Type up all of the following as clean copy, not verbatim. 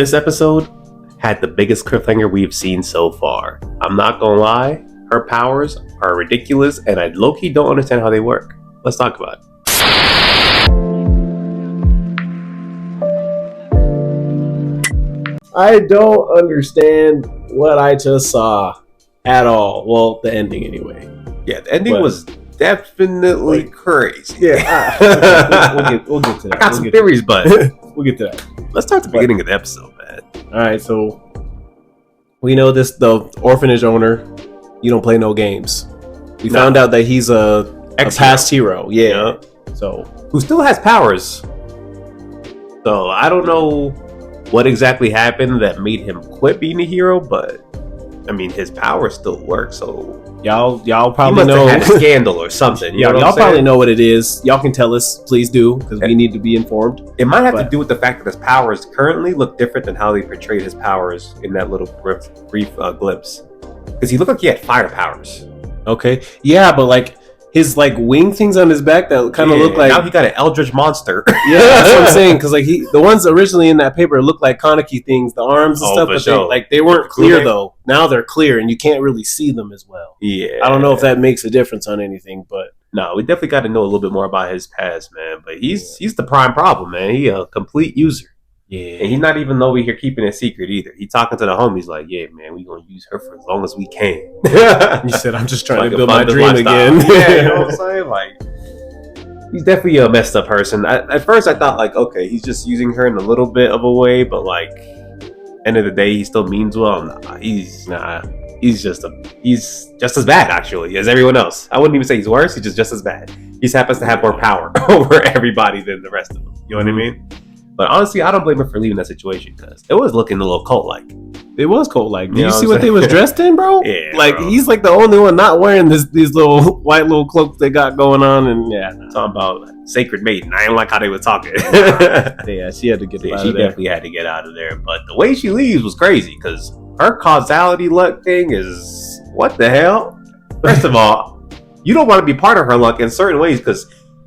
This episode had the biggest cliffhanger we've seen so far. I'm not gonna lie, her powers are ridiculous and I low-key don't understand how they work. Let's talk about it. I don't understand what I just saw at all. Well, the ending anyway. Yeah, the ending was definitely crazy. Yeah, we'll get to that. I got some theories, but we'll get to that. Let's start the beginning of the episode, man. All right, so we know the orphanage owner. You don't play no games. We found out that he's a past hero. Yeah. So who still has powers. So I don't know what exactly happened that made him quit being a hero, but I mean his powers still work. So y'all probably know had a scandal or something. Y'all probably know what it is. Y'all can tell us, please do, because we need to be informed. It might have to do with the fact that his powers currently look different than how they portrayed his powers in that little brief glimpse. Because he looked like he had fire powers. Okay, yeah, but like his wing things on his back that kind of look like now he got an eldritch monster. Yeah, that's what I'm saying. Because the ones originally in that paper looked like Kaneki things, the arms and stuff, but they weren't clear though. Now they're clear and you can't really see them as well. Yeah, I don't know if that makes a difference on anything, but no, we definitely got to know a little bit more about his past, man. But he's the prime problem, man. He a complete user. Yeah, and he's not even over here keeping it secret either. He talking to the homies like, yeah, man, we gonna use her for as long as we can. He said, I'm just trying to build my dream again. Yeah, you know what I'm saying? Like, he's definitely a messed up person. At first I thought like, okay, he's just using her in a little bit of a way, but like, end of the day, he still means well. He's just as bad actually as everyone else. I wouldn't even say he's worse. He's just as bad. He just happens to have more power over everybody than the rest of them. You know what I mean? But honestly, I don't blame her for leaving that situation because it was looking a little cult-like. It was cult-like. Did you see what they was dressed in, bro? Yeah, like bro. He's like the only one not wearing these little white little cloaks they got going on, and talking about sacred maiden. I didn't like how they were talking. Yeah, she had to get out of there. She definitely had to get out of there. But the way she leaves was crazy because her causality luck thing is what the hell? First of all, you don't want to be part of her luck in certain ways because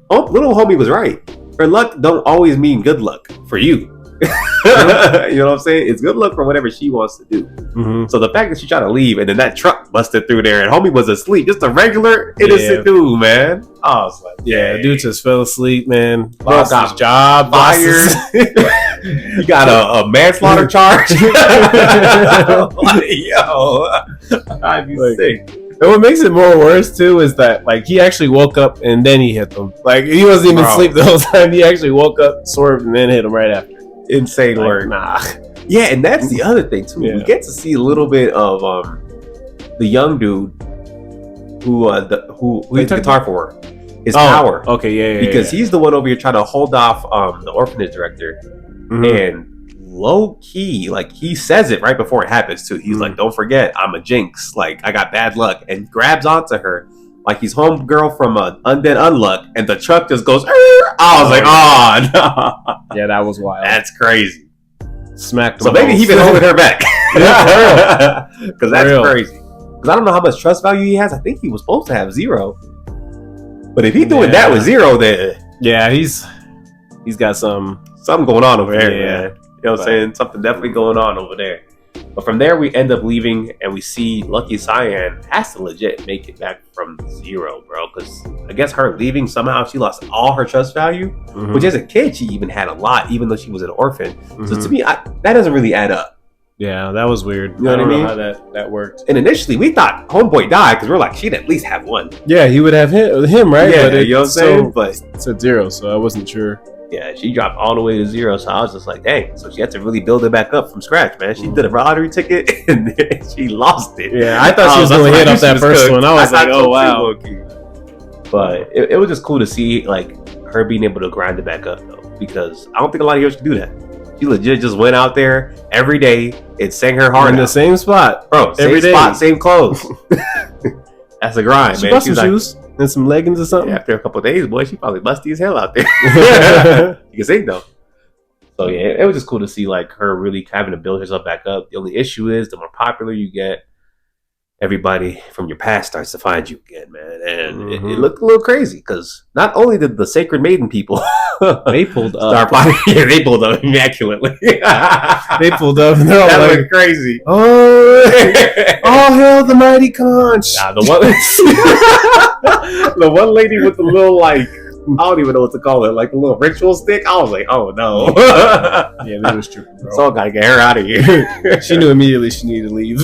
little homie was right. Her luck don't always mean good luck for you. You know what I'm saying? It's good luck for whatever she wants to do. Mm-hmm. So the fact that she tried to leave and then that truck busted through there and homie was asleep, just a regular innocent dude, man. I was like, dude just fell asleep, man. Lost his job, fired. He got a manslaughter charge. Like, yo, I'd be sick. And what makes it more worse too is that he actually woke up and then he hit them. Like he wasn't even asleep the whole time. He actually woke up, swerved, and then hit him right after. Insane work. Nah. Yeah, and that's the other thing too. Yeah. We get to see a little bit of the young dude who played the guitar for her. His power. Okay, yeah. Because he's the one over here trying to hold off the orphanage director. Mm-hmm. And low key, he says it right before it happens too. He's like, don't forget, I'm a jinx. I got bad luck. And grabs onto her like he's homegirl from Undead Unluck. And the truck just goes, I was like, oh, no. Yeah, that was wild. That's crazy. Smacked him. So maybe he been holding her back. Because that's crazy. Because I don't know how much trust value he has. I think he was supposed to have 0. But if he's doing that with 0, then yeah, he's got something going on over there, man. You know what I'm saying? Something definitely going on over there. But from there, we end up leaving, and we see Lucky Cyan has to legit make it back from 0, bro. Because I guess her leaving, somehow she lost all her trust value. Mm-hmm. Which as a kid, she even had a lot, even though she was an orphan. Mm-hmm. So to me, that doesn't really add up. Yeah, that was weird. You know what I mean? How that worked. And initially, we thought Homeboy died because we're like, she'd at least have 1. Yeah, he would have him, right? Yeah, but you know what I'm saying? But it's at 0, so I wasn't sure. Yeah, she dropped all the way to 0, so I was just like, dang. So she had to really build it back up from scratch, man. She did a lottery ticket, and then she lost it. Yeah, I thought she was going to hit off that first one. I was like, oh, wow. But it was just cool to see, her being able to grind it back up, though. Because I don't think a lot of heroes can do that. She legit just went out there every day and sang her heart in the same spot. Bro, same spot, same clothes. That's a grind, she man. Bought some shoes and some leggings or something. Yeah, after a couple of days, boy, she probably busty as hell out there. You can sing though. So yeah, it was just cool to see her really having to build herself back up. The only issue is the more popular you get, everybody from your past starts to find you again, man. And it looked a little crazy because not only did the Sacred Maiden people they pulled up, they pulled up immaculately. They pulled up, and they're all that like, was crazy. "Oh, all hail the mighty conch!" Nah, the one lady with the little like. I don't even know what to call it, like a little ritual stick. I was like, oh no. Yeah, that was true, bro. So I gotta get her out of here. She knew immediately she needed to leave.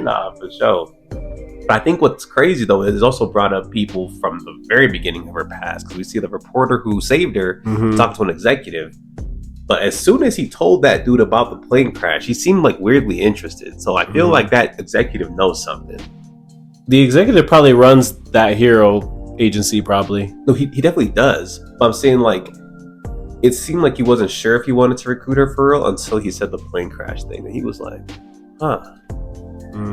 Nah, for sure. But I think what's crazy though is it's also brought up people from the very beginning of her past. Because we see the reporter who saved her talk to an executive. But as soon as he told that dude about the plane crash, he seemed like weirdly interested. So I feel like that executive knows something. The executive probably runs that hero agency, probably. No, he definitely does. But I'm saying, like, it seemed like he wasn't sure if he wanted to recruit her for real until he said the plane crash thing. And he was like, huh.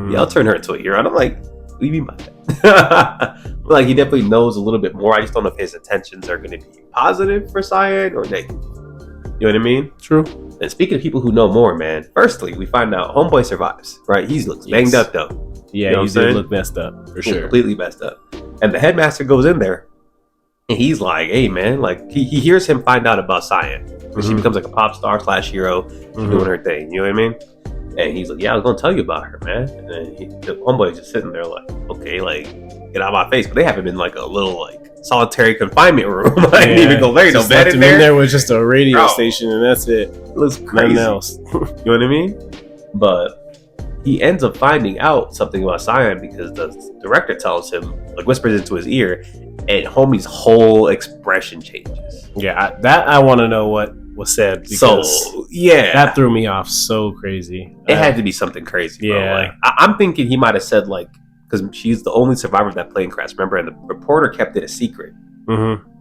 Yeah, I'll turn her into a hero. And I'm like, what do you mean by that? Like, he definitely knows a little bit more. I just don't know if his intentions are going to be positive for Cyan or negative. You know what I mean? True. And speaking of people who know more, man, firstly, we find out Homeboy survives, right? He looks banged up, though. Yeah, you know he did look messed up, for sure. Completely messed up. And the headmaster goes in there, and he's like, hey, man, like, he hears him find out about Cyan. She becomes like a pop star / hero, doing her thing, you know what I mean? And he's like, yeah, I was going to tell you about her, man. And then the homeboy's just sitting there like, okay, like, get out of my face. But they have him in like a little, like, solitary confinement room. I didn't even go there. No bed in there. There was just a radio station, and that's it. It was crazy. Nothing else. You know what I mean? But he ends up finding out something about Cyan because the director tells him, like, whispers into his ear, and homie's whole expression changes. Yeah, I want to know what was said, because that threw me off so crazy. It had to be something crazy, bro. Yeah. Like, I'm thinking he might have said, like, because she's the only survivor of that plane crash, remember? And the reporter kept it a secret.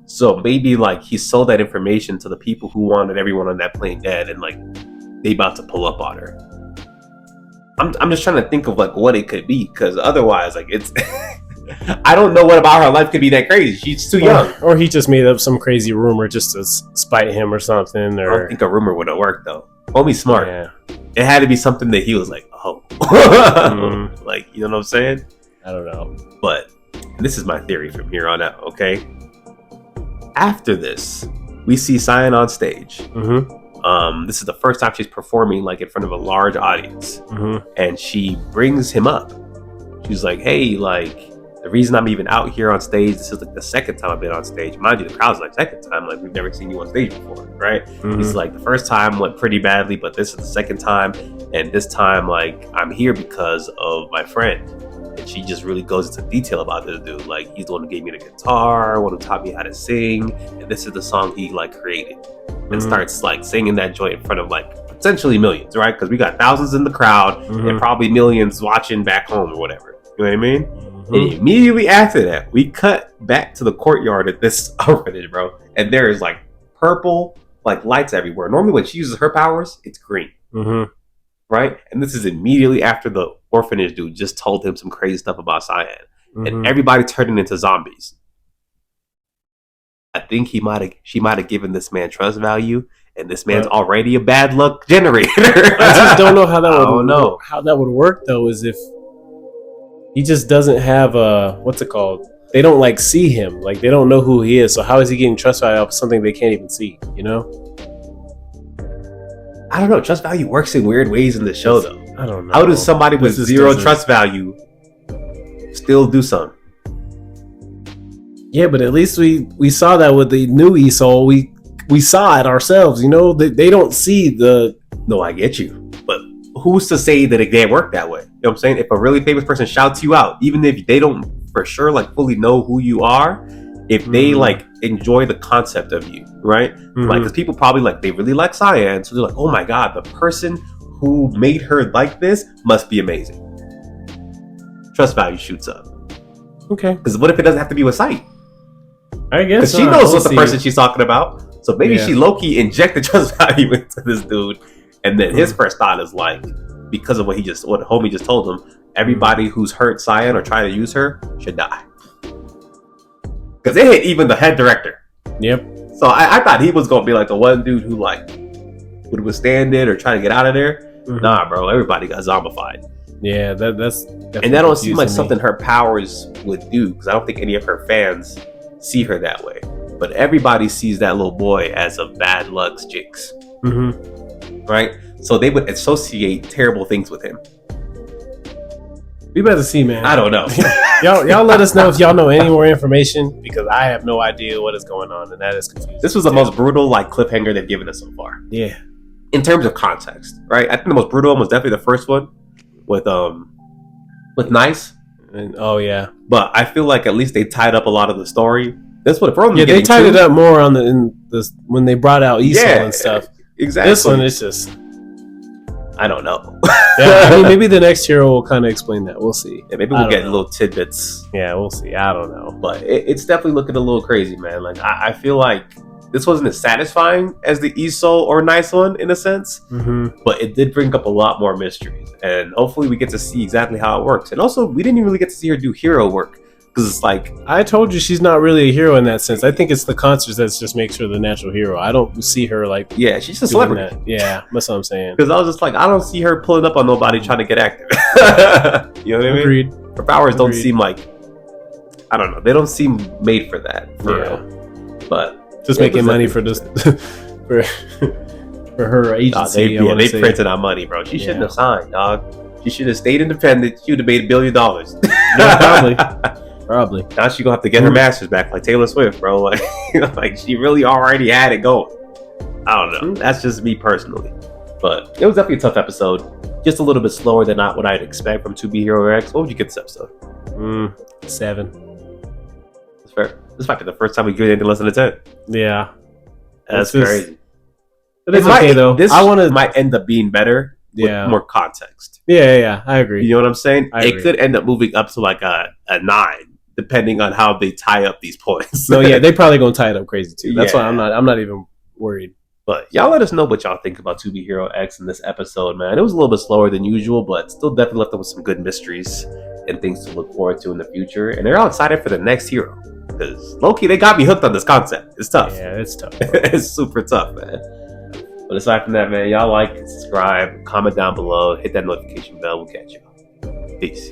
So maybe, like, he sold that information to the people who wanted everyone on that plane dead, and, like, they about to pull up on her. I'm just trying to think of, like, what it could be, because otherwise, like, it's... I don't know what about her life could be that crazy. She's too young. Or he just made up some crazy rumor just to spite him or something. Or... I don't think a rumor would have worked, though. Homie's smart. Yeah. It had to be something that he was like, oh. Like, you know what I'm saying? I don't know. But this is my theory from here on out, okay? After this, we see Cyan on stage. This is the first time she's performing, like, in front of a large audience. And she brings him up. She's like, hey, like, the reason I'm even out here on stage, this is like the second time I've been on stage. Mind you, the crowd's like, second time, like, we've never seen you on stage before, right? He's like, the first time went pretty badly, but this is the second time. And this time, like, I'm here because of my friend. And she just really goes into detail about this dude. Like, he's the one who gave me the guitar, one who taught me how to sing. And this is the song he, like, created. And starts, like, singing that joint in front of, like, potentially millions, right? Because we got thousands in the crowd and probably millions watching back home or whatever. You know what I mean? And immediately after that, we cut back to the courtyard at this orphanage, bro. And there is, like, purple, like, lights everywhere. Normally when she uses her powers, it's green. Right? And this is immediately after the orphanage dude just told him some crazy stuff about Cyan. And everybody turning into zombies. I think she might have given this man trust value, and this man's already a bad luck generator. I just don't know how that would work, though, is if he just doesn't have a, what's it called? They don't, like, see him. Like, they don't know who he is. So how is he getting trust value off something they can't even see, you know? I don't know. Trust value works in weird ways in the show, though. I don't know. How does somebody with zero trust value still do something? Yeah, but at least we saw that with the new Esau. We saw it ourselves, you know? They don't see the... No, I get you. But who's to say that it can't work that way? You know what I'm saying? If a really famous person shouts you out, even if they don't for sure, like, fully know who you are, if they, like, enjoy the concept of you, right? Like, because people probably, like, they really like Cyan, so they're like, oh my god, the person who made her like this must be amazing. Trust value shoots up. Okay. Because what if it doesn't have to be with sight? I guess because she knows what the person she's talking about. So maybe she low-key injected trust value into this dude, and then his first thought is like, because of what homie just told him, everybody who's hurt Cyan or trying to use her should die. Because it hit even the head director. Yep. So I thought he was gonna be like the one dude who, like, would withstand it or try to get out of there. Nah, bro, everybody got zombified. Yeah, that's and that don't seem like something her powers would do, because I don't think any of her fans see her that way. But everybody sees that little boy as a bad luck's jinx. Mm-hmm. Right? So they would associate terrible things with him. We better see, man. I don't know. y'all let us know if y'all know any more information, because I have no idea what is going on, and that is confusing. This was the most brutal cliffhanger they've given us so far. Yeah. In terms of context, right? I think the most brutal one was definitely the first one with Nice. And, oh yeah. But I feel like at least they tied up a lot of the story. That's what they tied it up more on when they brought out Esau and stuff. Exactly. This one is just, I don't know. yeah, I mean, maybe the next hero will kind of explain that. We'll see. Yeah, maybe we'll get little tidbits. Yeah, we'll see. I don't know. But it's definitely looking a little crazy, man. Like, I feel like this wasn't as satisfying as the Esau or Nice one, in a sense. Mm-hmm. But it did bring up a lot more mysteries. And hopefully we get to see exactly how it works. And also, we didn't even really get to see her do hero work. Because it's like, I told you, she's not really a hero in that sense. I think it's the concerts that just makes her the natural hero. I don't see her like, yeah, she's a celebrity. That. Yeah, that's what I'm saying. Because I was just like, I don't see her pulling up on nobody trying to get active. You know what I mean? Agreed. Her powers don't seem like, I don't know, they don't seem made for that, for real. But just making money for this for her agency. They printed our money, bro. She shouldn't have signed, dog. She should have stayed independent. She would have made $1 billion. Yeah, probably. Now she gonna have to get her masters back, like Taylor Swift, bro. Like, like she really already had it going. I don't know. That's just me personally, but it was definitely a tough episode. Just a little bit slower than what I'd expect from To Be Hero X. What would you get this episode? 7. That's fair. This might be the first time we get anything less than a 10. Yeah, that's crazy. But it's okay though. This might end up being better. With more context. Yeah, I agree. You know what I'm saying? It could end up moving up to like a 9, depending on how they tie up these points. No, yeah, they probably gonna tie it up crazy too. That's why I'm not even worried. But y'all let us know what y'all think about To Be Hero X in this episode, man. It was a little bit slower than usual, but still definitely left up with some good mysteries and things to look forward to in the future. And they're all excited for the next hero. Because low-key, they got me hooked on this concept. It's tough. Yeah, it's tough. It's super tough, man. But aside from that, man, y'all like, subscribe, comment down below, hit that notification bell. We'll catch you. Peace.